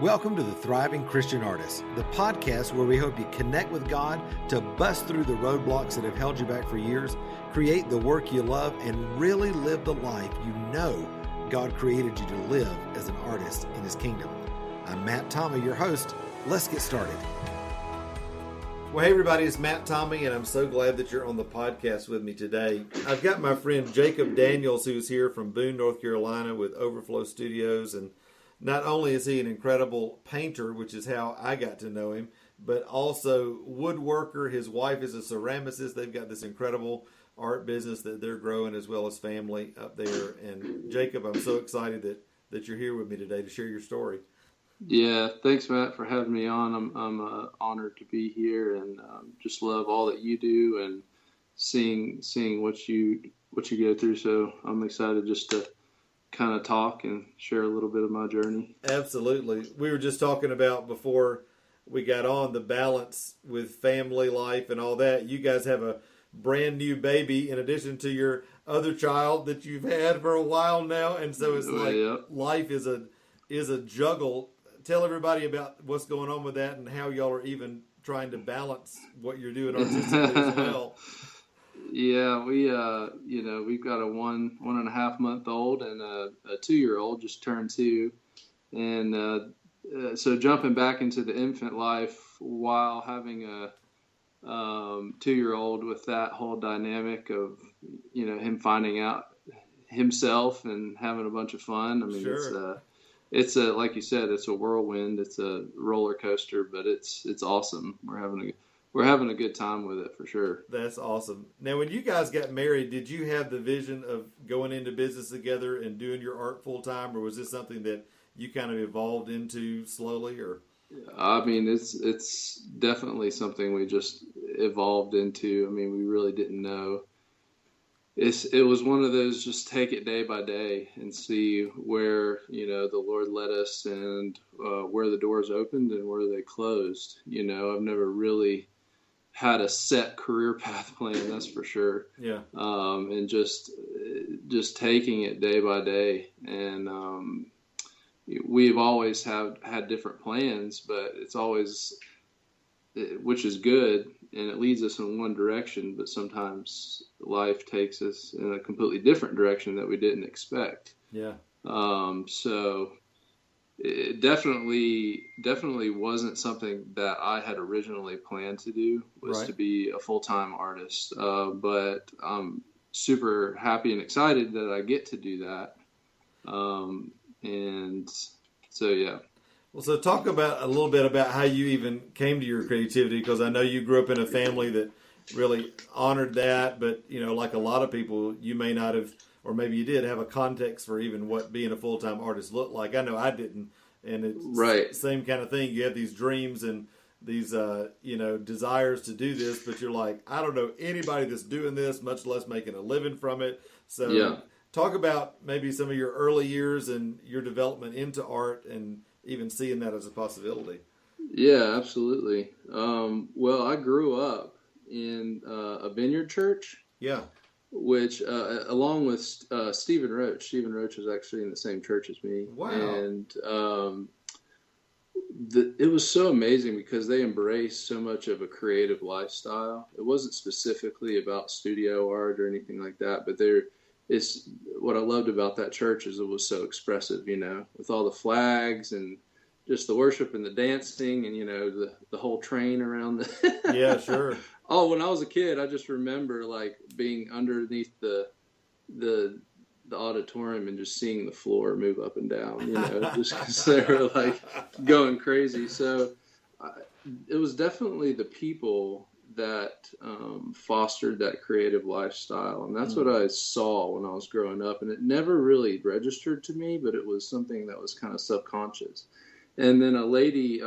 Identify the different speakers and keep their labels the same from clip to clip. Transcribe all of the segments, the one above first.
Speaker 1: Welcome to the Thriving Christian Artist, the podcast where we hope you connect with God to bust through the roadblocks that have held you back for years, create the work you love, and really live the life you know God created you to live as an artist in His kingdom. I'm Matt Tommy, your host. Let's get started. Well, hey everybody, it's Matt Tommy, and I'm so glad that you're on the podcast with me today. I've got my friend Jacob Daniels, who's here from Boone, North Carolina with Overflow Studios, and not only is he an incredible painter, which is how I got to know him, but also woodworker. His wife is a ceramicist. They've got this incredible art business that they're growing, as well as family up there. And Jacob, I'm so excited that you're here with me today to share your story.
Speaker 2: Yeah, thanks, Matt, for having me on. I'm honored to be here, and just love all that you do and seeing what you go through. So I'm excited just to kind of talk and share a little bit of my journey.
Speaker 1: Absolutely. We were just talking about before we got on the balance with family life and all that. You guys have a brand new baby in addition to your other child that you've had for a while now, and so it's like life is a juggle. Tell everybody about what's going on with that and how y'all are even trying to balance what you're doing artistically as well.
Speaker 2: Yeah, we've got a 1.5 month old and a 2-year-old just turned 2, and so jumping back into the infant life while having a 2-year-old with that whole dynamic of him finding out himself and having a bunch of fun. I mean, sure. It's a, like you said, it's a whirlwind. It's a roller coaster, but it's awesome. We're having a good time with it for sure.
Speaker 1: That's awesome. Now, when you guys got married, did you have the vision of going into business together and doing your art full time, or was this something that you kind of evolved into slowly? Or
Speaker 2: I mean, it's definitely something we just evolved into. I mean, we really didn't know. It was one of those, just take it day by day and see where the Lord led us, and where the doors opened and where they closed. I've never really had a set career path plan, that's for sure.
Speaker 1: Yeah.
Speaker 2: And just taking it day by day, and we've always had different plans, but it's always, which is good, and it leads us in one direction, but sometimes life takes us in a completely different direction that we didn't expect.
Speaker 1: Yeah.
Speaker 2: So it definitely wasn't something that I had originally planned to do, was
Speaker 1: right.
Speaker 2: to be a full-time artist. But I'm super happy and excited that I get to do that. And so, yeah.
Speaker 1: Well, so talk about a little bit about how you even came to your creativity, because I know you grew up in a family that really honored that, but like a lot of people, you may not have, or maybe you did have a context for even what being a full-time artist looked like. I know I didn't, and it's
Speaker 2: right.
Speaker 1: Same kind of thing. You have these dreams and these desires to do this, but you're like, I don't know anybody that's doing this, much less making a living from it. So
Speaker 2: yeah.
Speaker 1: Talk about maybe some of your early years and your development into art, and even seeing that as a possibility.
Speaker 2: Yeah, absolutely. Well, I grew up in a vineyard church.
Speaker 1: Yeah.
Speaker 2: Which, along with Stephen Roach. Stephen Roach was actually in the same church as me.
Speaker 1: Wow.
Speaker 2: And it was so amazing because they embraced so much of a creative lifestyle. It wasn't specifically about studio art or anything like that, but what I loved about that church is it was so expressive, with all the flags and just the worship and the dancing and, the whole train around the...
Speaker 1: Yeah, sure.
Speaker 2: Oh, when I was a kid, I just remember like being underneath the auditorium and just seeing the floor move up and down, just because they were like going crazy. So it was definitely the people that fostered that creative lifestyle. And that's what I saw when I was growing up. And it never really registered to me, but it was something that was kind of subconscious. And then a lady,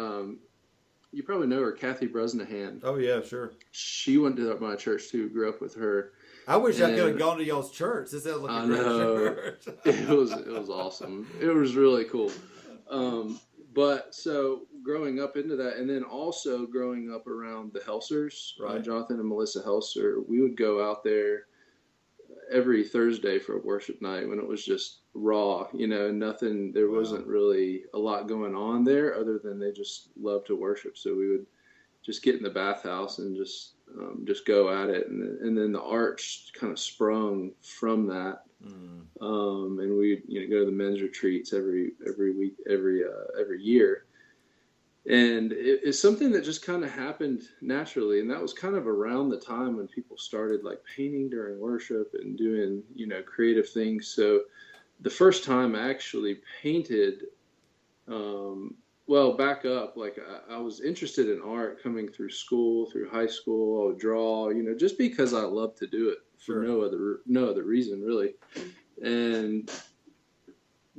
Speaker 2: you probably know her, Kathy Bresnahan.
Speaker 1: Oh, yeah, sure.
Speaker 2: She went to my church, too. Grew up with her.
Speaker 1: I wish I could have gone to y'all's church. This sounds like a great church.
Speaker 2: It was awesome. It was really cool. But so growing up into that, and then also growing up around the Helsers,
Speaker 1: right.
Speaker 2: Jonathan and Melissa Helser, we would go out there every Thursday for a worship night when it was just raw, nothing, there
Speaker 1: Wow.
Speaker 2: wasn't really a lot going on there other than they just loved to worship. So we would just get in the bathhouse and just go at it. And then the arch kind of sprung from that. And we, go to the men's retreats every week, every year. And it's something that just kind of happened naturally. And that was kind of around the time when people started like painting during worship and doing, creative things. So the first time I actually painted, well, back up, like I was interested in art coming through school, through high school. I would draw, just because I love to do it for no other reason really. And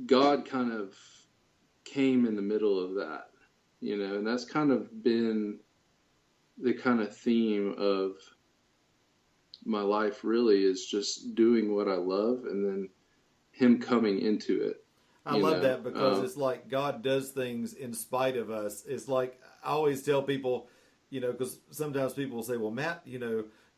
Speaker 2: God kind of came in the middle of that. And that's kind of been the kind of theme of my life really, is just doing what I love and then him coming into it.
Speaker 1: I love that, because it's like God does things in spite of us. It's like I always tell people, because sometimes people will say, well, Matt,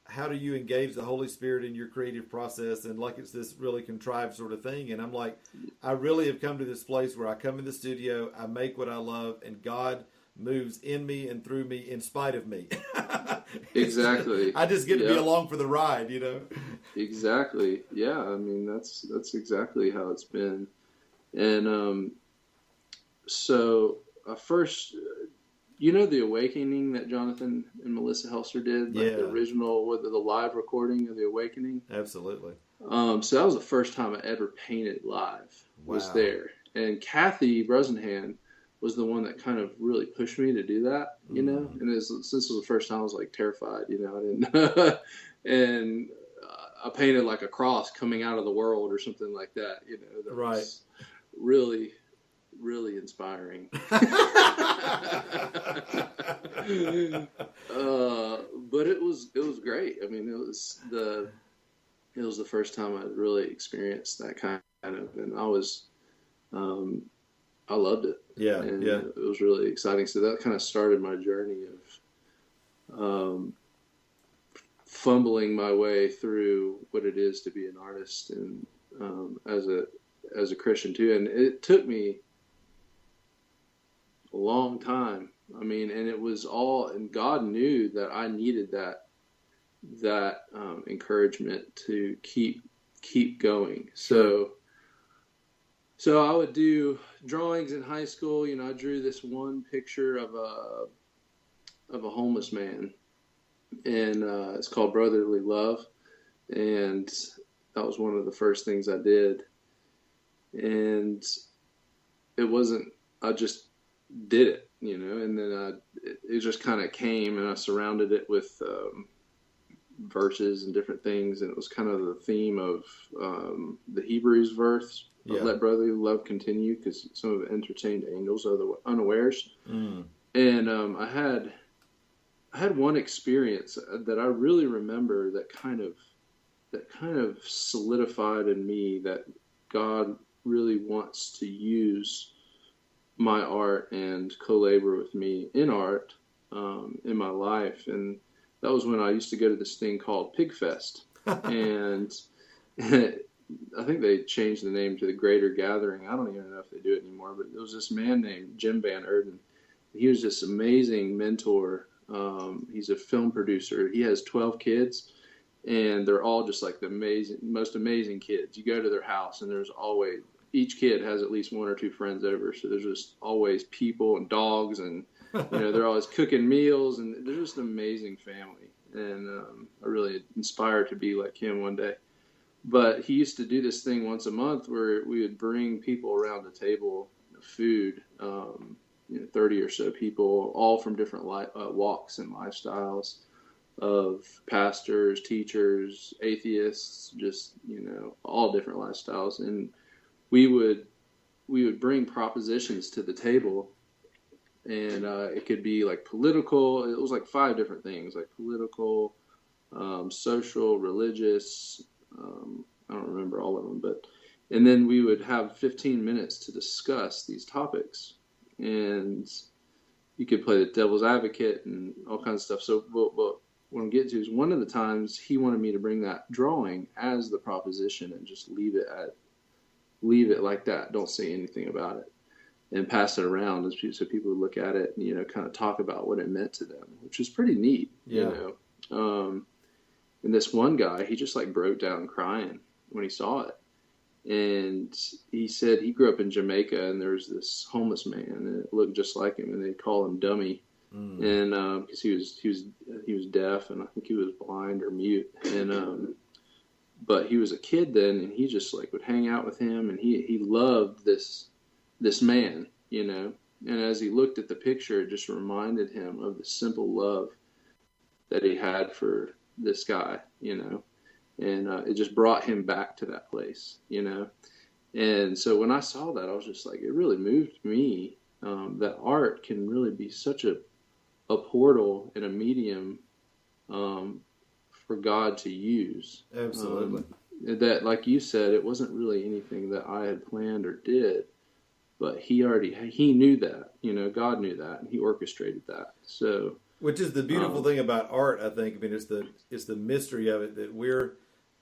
Speaker 1: how do you engage the Holy Spirit in your creative process? And like it's this really contrived sort of thing. And I'm like, I really have come to this place where I come in the studio, I make what I love, and God moves in me and through me in spite of me.
Speaker 2: Exactly.
Speaker 1: I just get to be along for the ride,
Speaker 2: Exactly. Yeah. I mean, that's exactly how it's been. And so first, the Awakening that Jonathan and Melissa Helser did, like the original, the live recording of the Awakening.
Speaker 1: Absolutely.
Speaker 2: So that was the first time I ever painted live. Was there, and Kathy Bresenhan was the one that kind of really pushed me to do that. And since it was the first time, I was like terrified. I didn't, and I painted like a cross coming out of the world or something like that. That was really, really inspiring. But it was great. I mean, it was the first time I really experienced that kind of, and I loved it.
Speaker 1: Yeah.
Speaker 2: And it was really exciting. So that kind of started my journey of fumbling my way through what it is to be an artist, and as a Christian too. And it took me a long time. I mean, and it was all, and God knew that I needed that encouragement to keep going. So I would do drawings in high school. I drew this one picture of a homeless man, and it's called Brotherly Love. And that was one of the first things I did. And it wasn't, I just did it, and then it just kind of came, and I surrounded it with verses and different things. And it was kind of the theme of the Hebrews verse, let brotherly love continue, because some of it entertained angels unawares. And I had one experience that I really remember that kind of solidified in me that God really wants to use my art and co-labor with me in art in my life. And that was when I used to go to this thing called Pig Fest. And I think they changed the name to the Greater Gathering. I don't even know if they do it anymore, but there was this man named Jim Van Erden. He was this amazing mentor. He's a film producer. He has 12 kids, and they're all just like the most amazing kids. You go to their house, and there's always, each kid has at least one or two friends over. So there's just always people and dogs, and they're always cooking meals, and they're just an amazing family. And I really inspired to be like him one day. But he used to do this thing once a month where we would bring people around the table of food, 30 or so people, all from different walks and lifestyles, of pastors, teachers, atheists, just, all different lifestyles. And we would bring propositions to the table, and it could be like political. It was like 5 different things, like political, social, religious. I don't remember all of them, and then we would have 15 minutes to discuss these topics, and you could play the devil's advocate and all kinds of stuff. So what I'm getting to is one of the times he wanted me to bring that drawing as the proposition and just leave it like that. Don't say anything about it, and pass it around so people would look at it and, you know, kind of talk about what it meant to them, which is pretty neat,
Speaker 1: Yeah.
Speaker 2: you know. And this one guy, he just like broke down crying when he saw it. And he said he grew up in Jamaica, and there was this homeless man, and it looked just like him, and they call him Dummy. And because he was deaf, and I think he was blind or mute, and but he was a kid then, and he just like would hang out with him, and he loved this man, you know. And as he looked at the picture, it just reminded him of the simple love that he had for this guy, you know. And it just brought him back to that place, you know. And so when I saw that, I was just like, it really moved me, that art can really be such a portal and a medium for God to use.
Speaker 1: Absolutely.
Speaker 2: That, like you said, it wasn't really anything that I had planned or did, but he knew that, you know, God knew that, and he orchestrated that. So,
Speaker 1: which is the beautiful thing about art, I think. I mean, it's the mystery of it, that we're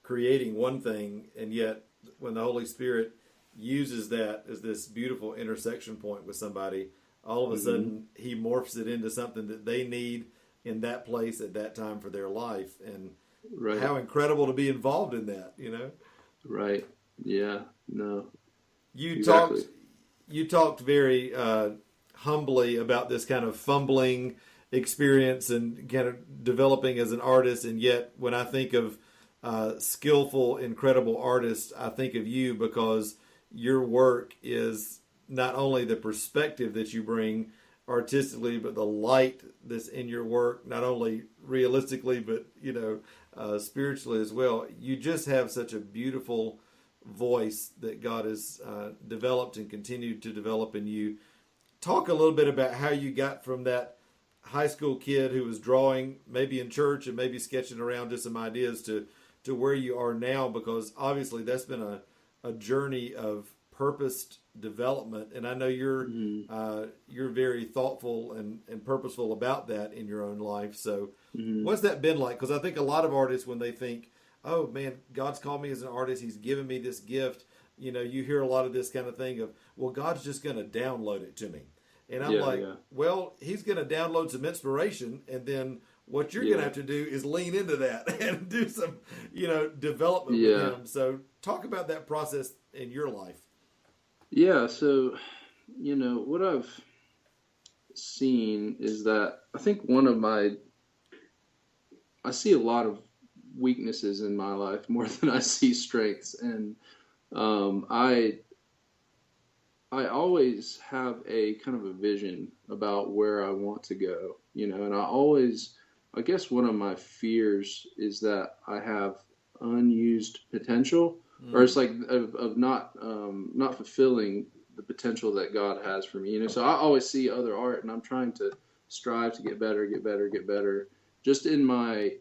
Speaker 1: creating one thing, and yet when the Holy Spirit uses that as this beautiful intersection point with somebody, all of a sudden he morphs it into something that they need in that place at that time for their life. And how incredible to be involved in that, you know?
Speaker 2: Right. Yeah. No.
Speaker 1: You talked very humbly about this kind of fumbling experience and kind of developing as an artist, and yet when I think of skillful, incredible artists, I think of you, because your work is not only the perspective that you bring artistically, but the light that's in your work, not only realistically, but, you know, spiritually as well. You just have such a beautiful voice that God has developed and continued to develop in you. Talk a little bit about how you got from that high school kid who was drawing maybe in church and maybe sketching around just some ideas to where you are now, because obviously that's been a journey of purposed development, and I know you're very thoughtful and purposeful about that in your own life. So what's that been like? Because I think a lot of artists, when they think, oh man, God's called me as an artist, he's given me this gift, you know, you hear a lot of this kind of thing of, well, God's just going to download it to me. And I'm well, he's going to download some inspiration, and then what you're going to have to do is lean into that and do some, you know, development with him. So talk about that process in your life.
Speaker 2: Yeah. So, you know, what I've seen is that I think I see a lot of weaknesses in my life more than I see strengths. And I always have a kind of a vision about where I want to go, you know, and I guess one of my fears is that I have unused potential, or it's like of not fulfilling the potential that God has for me, you know. So I always see other art, and I'm trying to strive to get better, just in my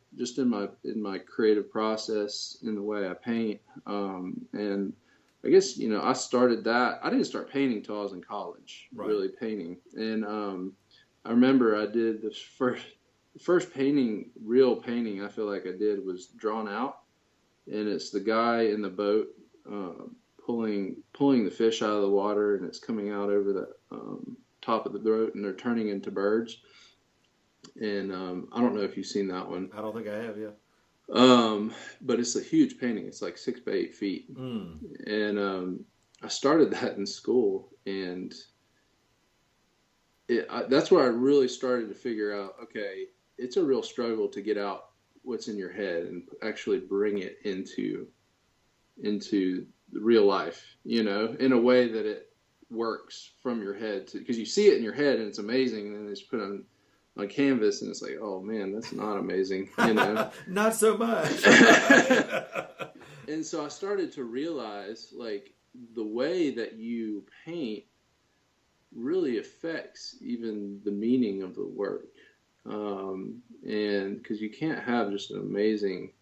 Speaker 2: creative process, in the way I paint, and I guess, you know, I started that. I didn't start painting till I was in college, really painting. And I remember I did the first real painting I feel like I did was Drawn Out. And it's the guy in the boat pulling the fish out of the water, and it's coming out over the top of the boat, and they're turning into birds. And I don't know if you've seen that one.
Speaker 1: I don't think I have, yeah.
Speaker 2: But it's a huge painting. It's like 6 by 8 feet. And I started that in school, and that's where I really started to figure out, okay, it's a real struggle to get out what's in your head and actually bring it into real life, you know, in a way that it works from your head, because you see it in your head and it's amazing, and then it's put on canvas and it's like, oh man, that's not amazing, you know.
Speaker 1: Not so much.
Speaker 2: And so I started to realize, like, the way that you paint really affects even the meaning of the work, and because you can't have just an amazing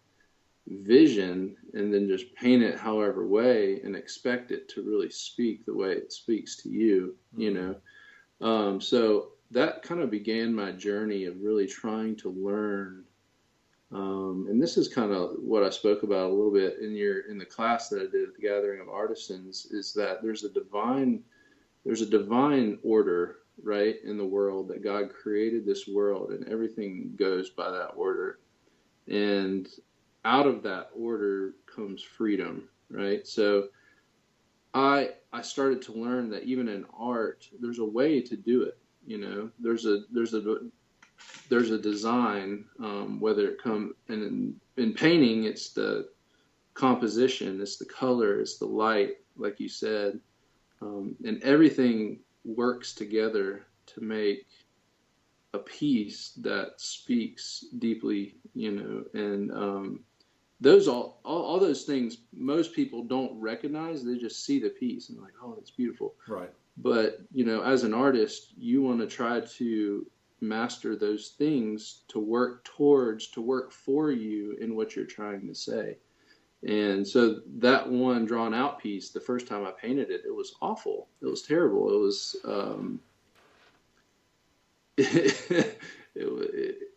Speaker 2: vision and then just paint it however way and expect it to really speak the way it speaks to you, you know. So that kind of began my journey of really trying to learn And this is kind of what I spoke about a little bit in the class that I did at the Gathering of Artisans, is that there's a divine order, right, in the world, that God created this world, and everything goes by that order. And out of that order comes freedom, right? So I started to learn that even in art, there's a way to do it. There's a design, whether it come in painting, it's the composition, it's the color, it's the light, like you said, and everything works together to make a piece that speaks deeply, and those all those things most people don't recognize. They just see the piece and like, oh, that's beautiful,
Speaker 1: right?
Speaker 2: But as an artist, you want to try to master those things to work for you in what you're trying to say. And so that one drawn out piece, the first time I painted it, it was awful. It was terrible. It was,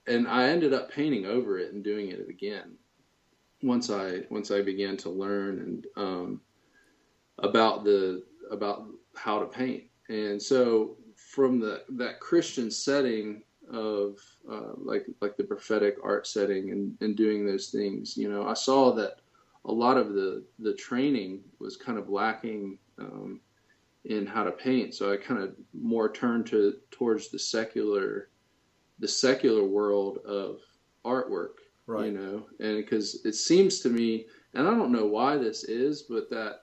Speaker 2: and I ended up painting over it and doing it again once I began to learn and about how to paint. And so from that Christian setting of like the prophetic art setting and doing those things, I saw that a lot of the training was kind of lacking in how to paint. So I kind of more turned towards the secular world of artwork,
Speaker 1: right?
Speaker 2: And because it seems to me, and I don't know why this is, but that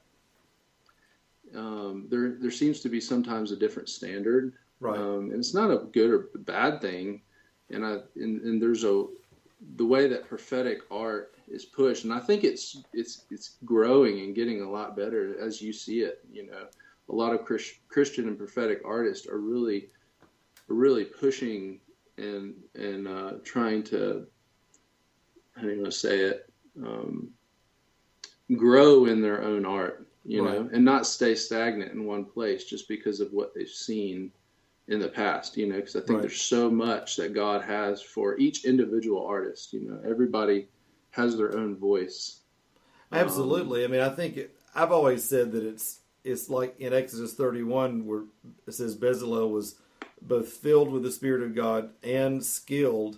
Speaker 2: there seems to be sometimes a different standard,
Speaker 1: right?
Speaker 2: And it's not a good or bad thing. And there's the way that prophetic art is pushed, and I think it's growing and getting a lot better as you see it. A lot of Christian and prophetic artists are really pushing and trying to, how do you want to say it, grow in their own art,
Speaker 1: right.
Speaker 2: and not stay stagnant in one place just because of what they've seen in the past, because I think
Speaker 1: right.
Speaker 2: There's so much that God has for each individual artist. Everybody has their own voice.
Speaker 1: Absolutely. I mean, I think I've always said that it's like in Exodus 31 where it says Bezalel was both filled with the Spirit of God and skilled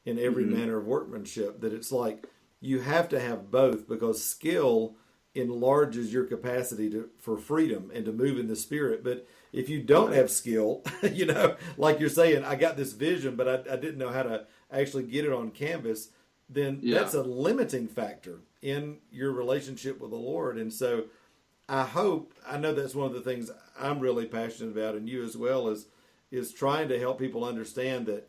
Speaker 1: in every manner of workmanship. That it's like you have to have both, because skill enlarges your capacity for freedom and to move in the Spirit. But if you don't have skill, like you're saying, I got this vision, but I didn't know how to actually get it on canvas, then that's a limiting factor in your relationship with the Lord. And so I know that's one of the things I'm really passionate about, and you as well, is trying to help people understand that,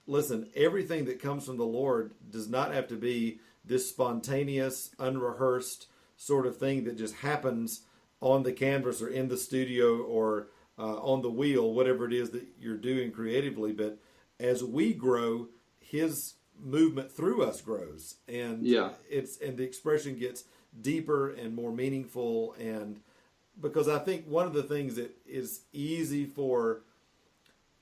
Speaker 1: listen, everything that comes from the Lord does not have to be this spontaneous, unrehearsed sort of thing that just happens on the canvas or in the studio or on the wheel, whatever it is that you're doing creatively. But as we grow, His movement through us grows, and the expression gets deeper and more meaningful. And because I think one of the things that is easy for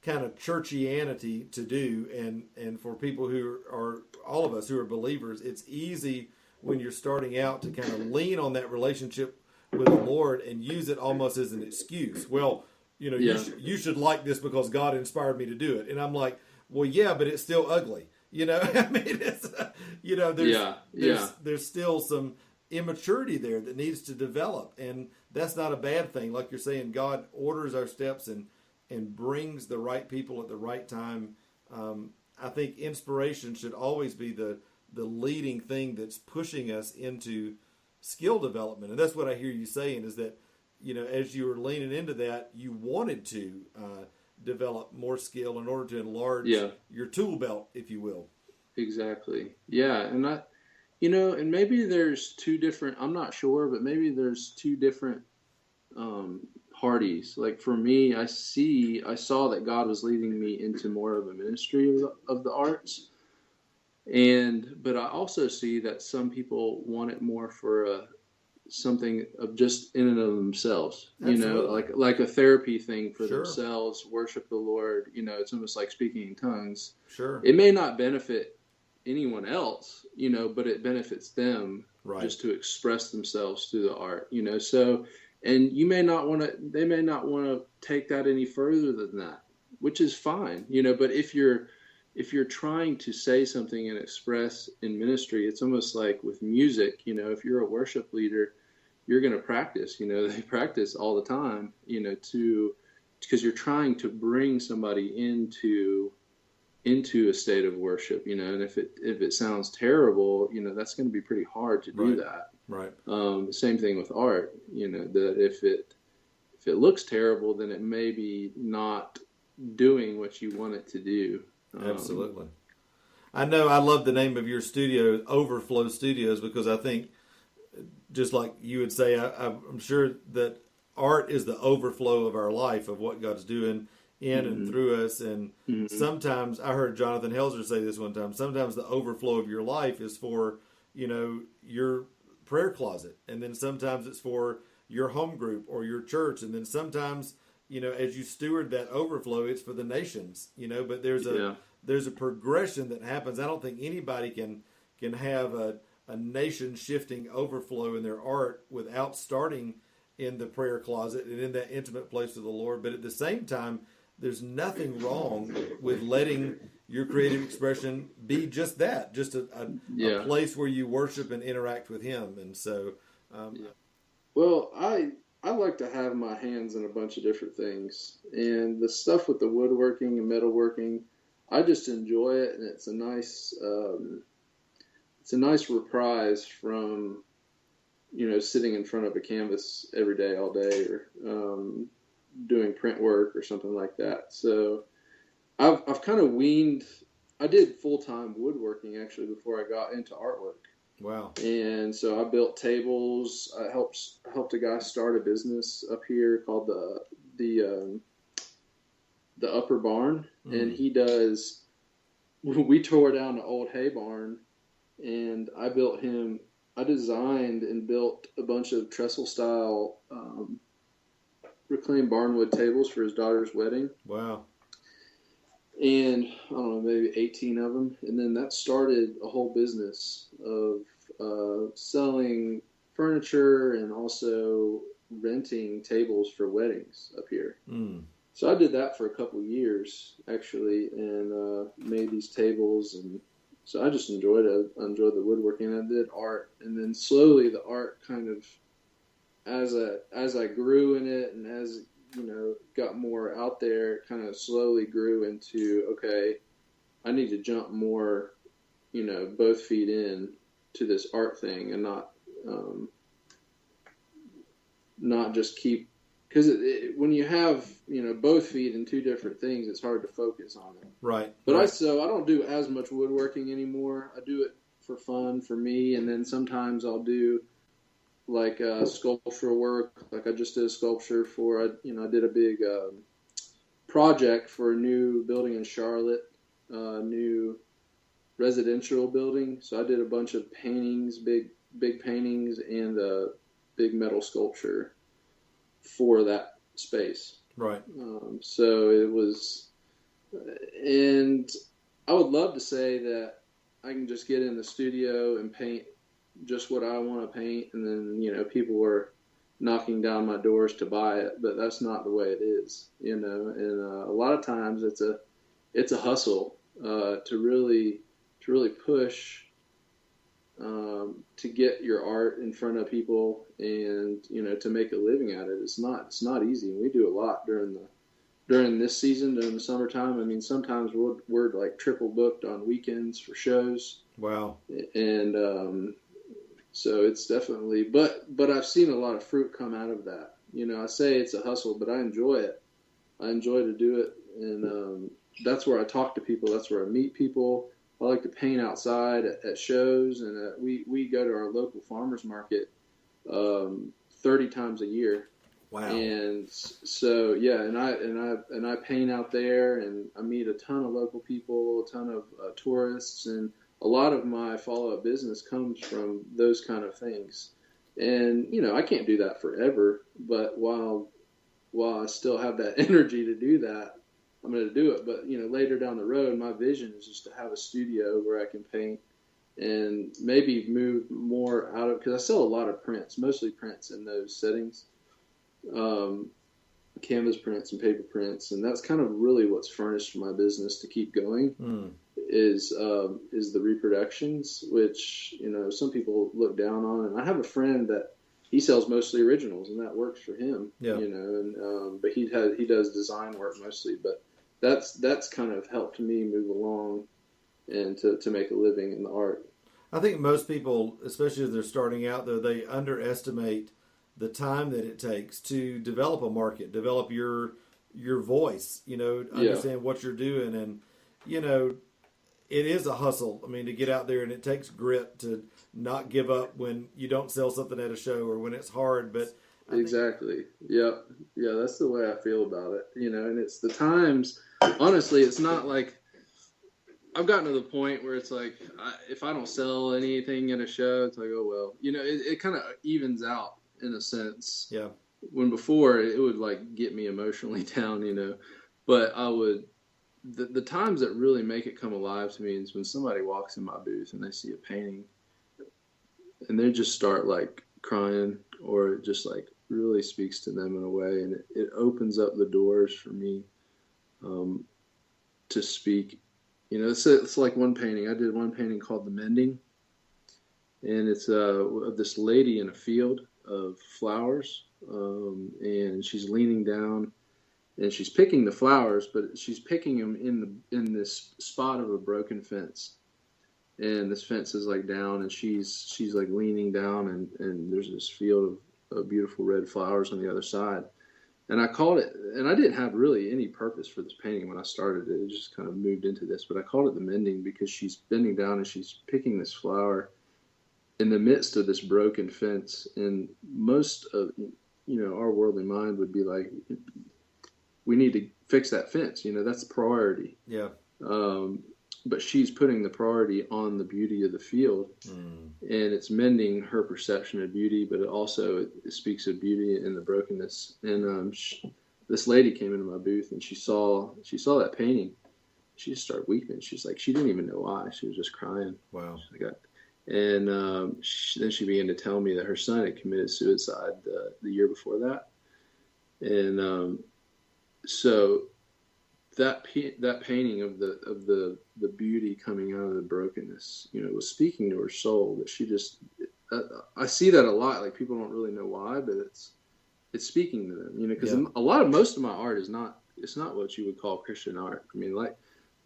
Speaker 1: kind of churchianity to do, and for people who are, all of us who are believers, it's easy when you're starting out to kind of lean on that relationship with the Lord and use it almost as an excuse. Well, you should like this because God inspired me to do it. And I'm like, well, yeah, but it's still ugly. I mean, it's, there's still some immaturity there that needs to develop. And that's not a bad thing. Like you're saying, God orders our steps and brings the right people at the right time. I think inspiration should always be the leading thing that's pushing us into skill development. And that's what I hear you saying, is that, as you were leaning into that, you wanted to develop more skill in order to enlarge your tool belt, if you will.
Speaker 2: Exactly. Yeah. And and maybe there's two different, I'm not sure, but maybe there's two different parties. Like for me, I saw that God was leading me into more of a ministry of the arts. But I also see that some people want it more for something of just in and of themselves, like a therapy thing for themselves, worship the Lord. It's almost like speaking in tongues.
Speaker 1: Sure.
Speaker 2: It may not benefit anyone else, but it benefits them just to express themselves through the art, so, and they may not want to take that any further than that, which is fine, but if you're trying to say something and express in ministry, it's almost like with music, if you're a worship leader, you're going to practice, they practice all the time, because you're trying to bring somebody into a state of worship, and if it sounds terrible, that's going to be pretty hard to do that.
Speaker 1: Right.
Speaker 2: The same thing with art, that if it looks terrible, then it may be not doing what you want it to do.
Speaker 1: Absolutely. I know I love the name of your studio, Overflow Studios, because I think, just like you would say, I'm sure that art is the overflow of our life, of what God's doing in and through us. And sometimes, I heard Jonathan Helzer say this one time, sometimes the overflow of your life is for, your prayer closet. And then sometimes it's for your home group or your church. And then sometimes, as you steward that overflow, it's for the nations, but there's a progression that happens. I don't think anybody can have a nation shifting overflow in their art without starting in the prayer closet and in that intimate place with the Lord. But at the same time, there's nothing wrong with letting your creative expression be just that, just a place where you worship and interact with Him. And so,
Speaker 2: well, I like to have my hands in a bunch of different things, and the stuff with the woodworking and metalworking, I just enjoy it, and it's a nice reprise from, sitting in front of a canvas every day, all day, or doing print work or something like that. So I've kind of weaned. I did full-time woodworking actually before I got into artwork.
Speaker 1: Wow.
Speaker 2: And so I built tables. I helped a guy start a business up here called the Upper Barn, and he does. We tore down the old hay barn, and I designed and built a bunch of trestle style reclaimed barnwood tables for his daughter's wedding.
Speaker 1: Wow.
Speaker 2: And I don't know, maybe 18 of them. And then that started a whole business of selling furniture and also renting tables for weddings up here. So I did that for a couple of years, actually, and made these tables. And so I just enjoyed it. I enjoyed the woodworking. I did art. And then slowly the art kind of, as I grew in it and as got more out there, kind of slowly grew into, okay, I need to jump more, both feet in to this art thing and not just keep, because when you have, both feet in two different things, it's hard to focus on it.
Speaker 1: Right.
Speaker 2: But I don't do as much woodworking anymore. I do it for fun, for me, and then sometimes I'll do like sculptural work. Like I just did a sculpture for, I did a big project for a new building in Charlotte, new residential building. So I did a bunch of paintings, big paintings, and a big metal sculpture for that space.
Speaker 1: Right.
Speaker 2: So it was, and I would love to say that I can just get in the studio and paint just what I want to paint, and then people were knocking down my doors to buy it, but that's not the way it is, and a lot of times it's a hustle to really push to get your art in front of people, and to make a living at it. It's not easy. We do a lot during this season, during the summertime. I mean, sometimes we're like triple booked on weekends for shows.
Speaker 1: Wow.
Speaker 2: And so it's definitely, but I've seen a lot of fruit come out of that. I say it's a hustle, but I enjoy it. I enjoy to do it, and that's where I talk to people. That's where I meet people. I like to paint outside at shows, and we go to our local farmers market 30 times a year.
Speaker 1: Wow.
Speaker 2: And so and I paint out there, and I meet a ton of local people, a ton of tourists, and a lot of my follow-up business comes from those kind of things. And I can't do that forever, but while I still have that energy to do that, I'm going to do it. But, later down the road, my vision is just to have a studio where I can paint and maybe move more out of, because I sell a lot of prints, mostly prints in those settings, canvas prints and paper prints. And that's kind of really what's furnished my business to keep going is the reproductions, which, some people look down on. And I have a friend that he sells mostly originals, and that works for him, but he does design work mostly, but that's kind of helped me move along and to make a living in the art.
Speaker 1: I think most people, especially as they're starting out, though, they underestimate the time that it takes to develop a market, develop your voice, understand what you're doing. And, it is a hustle. I mean, to get out there, and it takes grit to not give up when you don't sell something at a show or when it's hard. But
Speaker 2: exactly. Yeah, that's the way I feel about it, and it's the times, honestly, it's not like, I've gotten to the point where it's like, if I don't sell anything at a show, it's like, oh, well, it kind of evens out in a sense.
Speaker 1: Yeah.
Speaker 2: When before it would like get me emotionally down, but I would, the times that really make it come alive to me is when somebody walks in my booth and they see a painting and they just start like crying, or it just like really speaks to them in a way. And it opens up the doors for me to speak. It's like one painting. I did one painting called The Mending, and it's of this lady in a field of flowers, and she's leaning down, and she's picking the flowers, but she's picking them in this spot of a broken fence, and this fence is like down, and she's like leaning down, and there's this field of beautiful red flowers on the other side. And I called it, and I didn't have really any purpose for this painting when I started it. It just kind of moved into this, but I called it The Mending because she's bending down and she's picking this flower in the midst of this broken fence. And most of, our worldly mind would be like, we need to fix that fence. That's the priority. Yeah. But she's putting the priority on the beauty of the field, and it's mending her perception of beauty, but it speaks of beauty in the brokenness. And this lady came into my booth, and she saw that painting. She just started weeping. She's like, she didn't even know why. She was just crying.
Speaker 1: Wow.
Speaker 2: And then she began to tell me that her son had committed suicide the year before that. And so that painting of the beauty coming out of the brokenness, was speaking to her soul. That she just, I see that a lot. Like, people don't really know why, but it's speaking to them. Because most of my art is not. It's not what you would call Christian art. I mean, like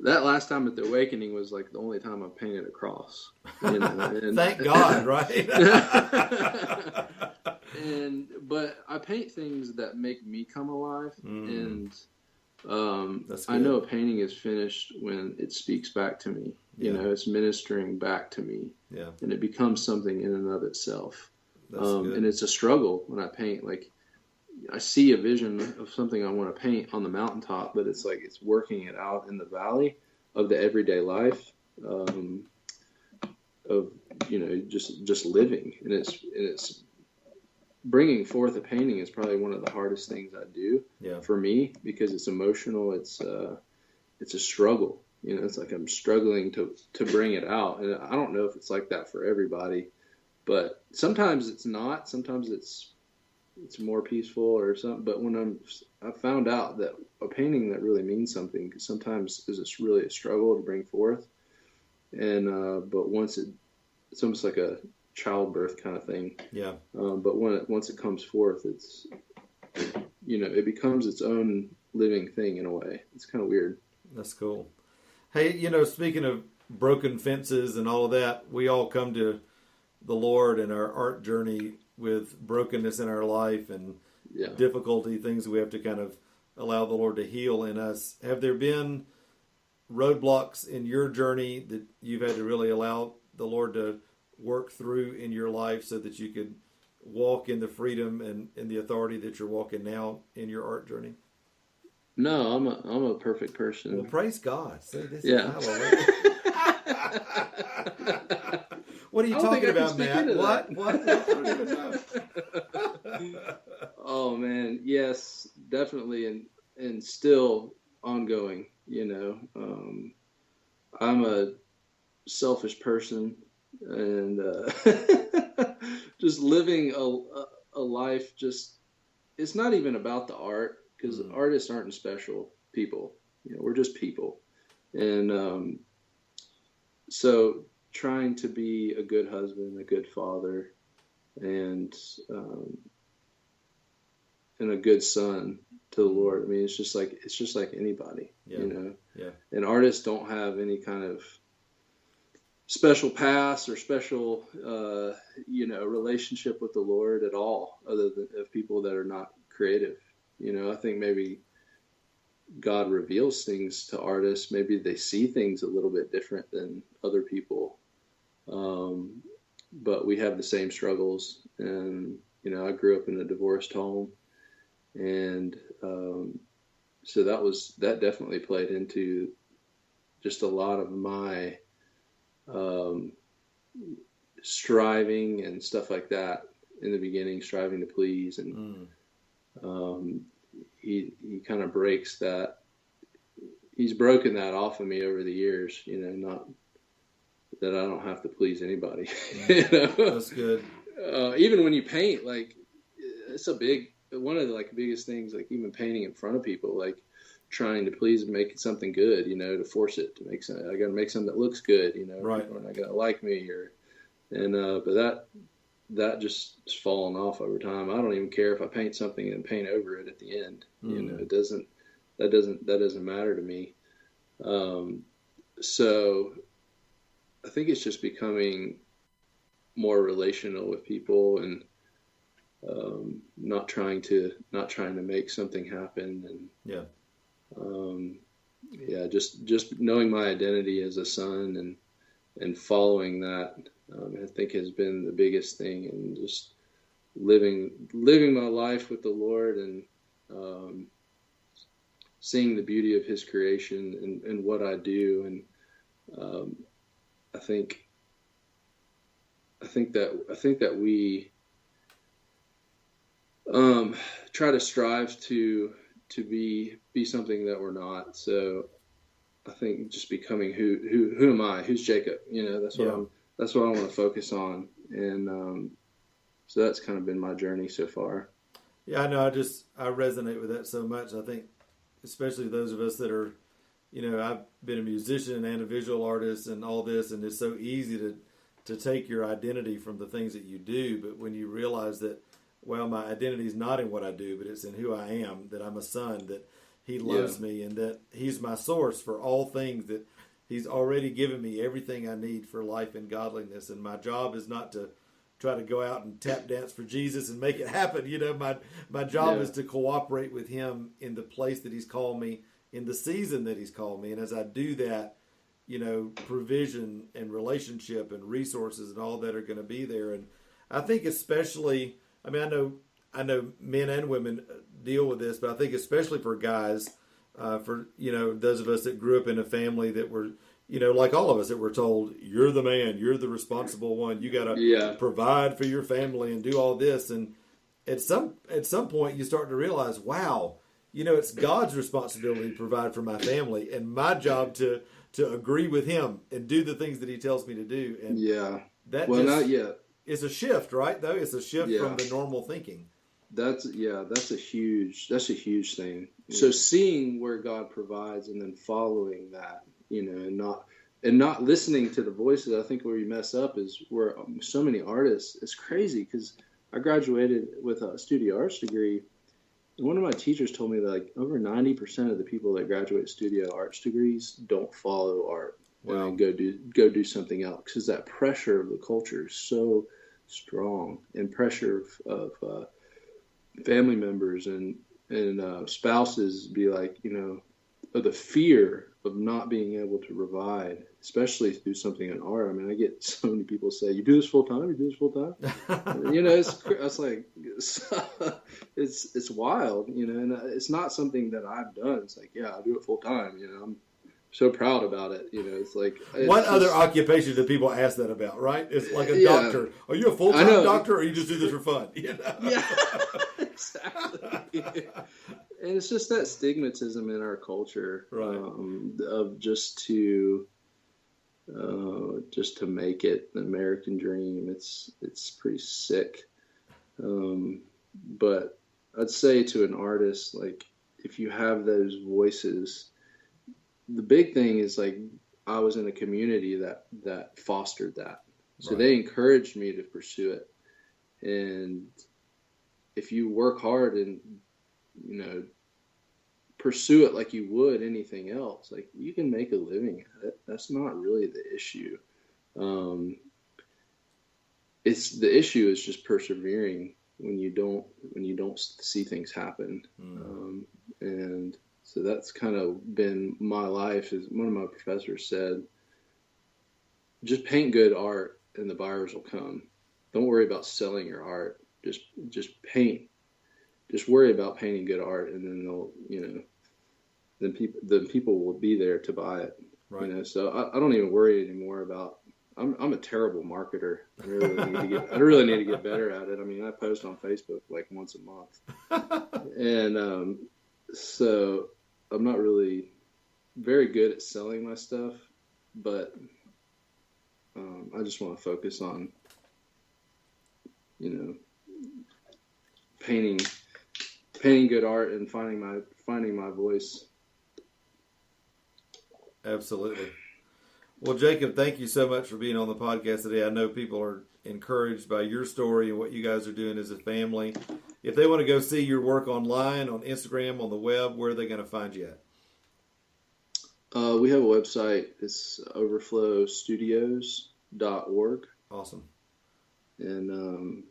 Speaker 2: that last time at the Awakening was like the only time I painted a cross. And,
Speaker 1: thank God, right?
Speaker 2: But I paint things that make me come alive, and
Speaker 1: I
Speaker 2: know a painting is finished when it speaks back to me. It's ministering back to me, and it becomes something in and of itself. And it's a struggle when I paint. Like, I see a vision of something I want to paint on the mountaintop, but it's like it's working it out in the valley of the everyday life of just living, and it's bringing forth a painting is probably one of the hardest things I do for me, because it's emotional. It's a struggle. It's like I'm struggling to bring it out. And I don't know if it's like that for everybody, but sometimes it's not. Sometimes it's more peaceful or something. But when I found out that a painting that really means something, because sometimes is really a struggle to bring forth. And but once it's almost like a childbirth kind of thing. Yeah. But once it comes forth, it's it becomes its own living thing in a way. It's kind of weird.
Speaker 1: That's cool. Hey, speaking of broken fences and all of that, we all come to the Lord in our art journey with brokenness in our life and difficulty, things we have to kind of allow the Lord to heal in us. Have there been roadblocks in your journey that you've had to really allow the Lord to work through in your life so that you could walk in the freedom and in the authority that you're walking now in your art journey?
Speaker 2: No, I'm a perfect person.
Speaker 1: Well, praise God. See, this
Speaker 2: is
Speaker 1: What are you talking about, Matt? What? I don't even know.
Speaker 2: Oh man, yes, definitely, and still ongoing, I'm a selfish person, and just living a life, just, it's not even about the art, because artists aren't special people. We're just people. And so trying to be a good husband, a good father, and a good son to the Lord. I mean, it's just like anybody,
Speaker 1: Yeah.
Speaker 2: And artists don't have any kind of special past or special, relationship with the Lord at all, other than of people that are not creative. I think maybe God reveals things to artists. Maybe they see things a little bit different than other people. But we have the same struggles. And, I grew up in a divorced home. And so that definitely played into just a lot of my striving and stuff like that in the beginning, striving to please. And he kind of breaks that. He's broken that off of me over the years, not that I don't have to please anybody.
Speaker 1: That's good.
Speaker 2: Even when you paint, like, it's one of the biggest things, like even painting in front of people, like trying to please and make something good, to force it to make something. I got to make something that looks good,
Speaker 1: right.
Speaker 2: People are not going to like me, but that just has fallen off over time. I don't even care if I paint something and paint over it at the end. That doesn't matter to me. So I think it's just becoming more relational with people, and not trying to make something happen, and just knowing my identity as a son and following that, I think has been the biggest thing, and just living my life with the Lord, and seeing the beauty of His creation and what I do, and I think that we try to strive to be something that we're not. So I think just becoming who am I? Who's Jacob? That's what I want to focus on, and so that's kind of been my journey so far.
Speaker 1: Yeah, I know. I resonate with that so much. I think, especially those of us that are, I've been a musician and a visual artist and all this, and it's so easy to take your identity from the things that you do. But when you realize that, well, my identity is not in what I do, but it's in who I am, that I'm a son, that He loves me, and that He's my source for all things, that He's already given me everything I need for life and godliness. And my job is not to try to go out and tap dance for Jesus and make it happen. My job is to cooperate with Him in the place that He's called me, in the season that He's called me. And as I do that, provision and relationship and resources and all that are going to be there. And I think especially, I know men and women deal with this, but I think especially for guys, for those of us that grew up in a family that were, like all of us, that were told, you're the man, you're the responsible one, you got to provide for your family and do all this. And at some point you start to realize, wow, it's God's responsibility to provide for my family, and my job to agree with Him and do the things that He tells me to do. And
Speaker 2: not yet.
Speaker 1: It's a shift, right? Though it's a shift from the normal thinking.
Speaker 2: That's a huge thing. Yeah. So seeing where God provides and then following that, and not listening to the voices. I think where you mess up is where so many artists. It's crazy, because I graduated with a studio arts degree. And one of my teachers told me that over 90% of the people that graduate studio arts degrees don't follow art. Wow. And go do something else, because that pressure of the culture is so strong, and pressure of family members and spouses be like, of the fear of not being able to provide, especially through something in art. I mean, I get so many people say, "You do this full time? You do this full time?" It's like it's wild, and it's not something that I've done. It's like, yeah, I do it full time. I'm so proud about it. It's like,
Speaker 1: what other occupation do people ask that about, right? It's like a doctor. Are you a full-time doctor, or you just do this for fun?
Speaker 2: Yeah, exactly. And it's just that stigmatism in our culture,
Speaker 1: right?
Speaker 2: Of just to make it the American dream. It's pretty sick. But I'd say to an artist, like, if you have those voices, the big thing is, like, I was in a community that fostered that. So
Speaker 1: right.
Speaker 2: They encouraged me to pursue it. And if you work hard and, pursue it like you would anything else, like, you can make a living at it. That's not really the issue. The issue is just persevering when you don't see things happen. And so that's kind of been my life. Is one of my professors said, just paint good art and the buyers will come. Don't worry about selling your art. Just paint. Just worry about painting good art, and then then people will be there to buy it.
Speaker 1: Right.
Speaker 2: So I don't even worry anymore about. I'm a terrible marketer. I really need to get better at it. I mean, I post on Facebook like once a month, and so I'm not really very good at selling my stuff, but I just want to focus on, painting good art and finding my voice.
Speaker 1: Absolutely. Well, Jacob, thank you so much for being on the podcast today. I know people are encouraged by your story and what you guys are doing as a family. If they want to go see your work online, on Instagram, on the web, where are they going to find you at?
Speaker 2: We have a website. It's overflowstudios.org.
Speaker 1: Awesome.
Speaker 2: And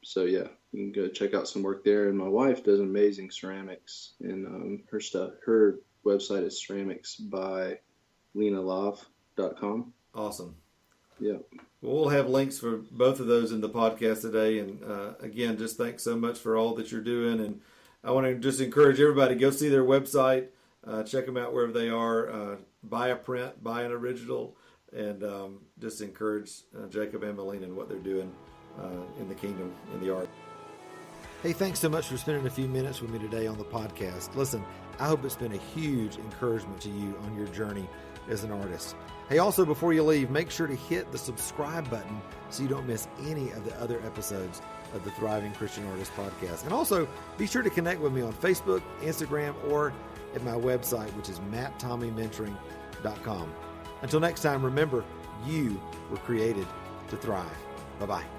Speaker 2: so, yeah, you can go check out some work there. And my wife does amazing ceramics. And her website is ceramicsbylenalove.com.
Speaker 1: Awesome.
Speaker 2: Yeah.
Speaker 1: Well, we'll have links for both of those in the podcast today. And again, just thanks so much for all that you're doing. And I want to just encourage everybody to go see their website, check them out wherever they are, buy a print, buy an original, and just encourage Jacob and Melina and what they're doing in the kingdom, in the art. Hey, thanks so much for spending a few minutes with me today on the podcast. Listen, I hope it's been a huge encouragement to you on your journey as an artist. Hey, also, before you leave, make sure to hit the subscribe button so you don't miss any of the other episodes of the Thriving Christian Artist podcast. And also, be sure to connect with me on Facebook, Instagram, or at my website, which is matttommymentoring.com. Until next time, remember, you were created to thrive. Bye-bye.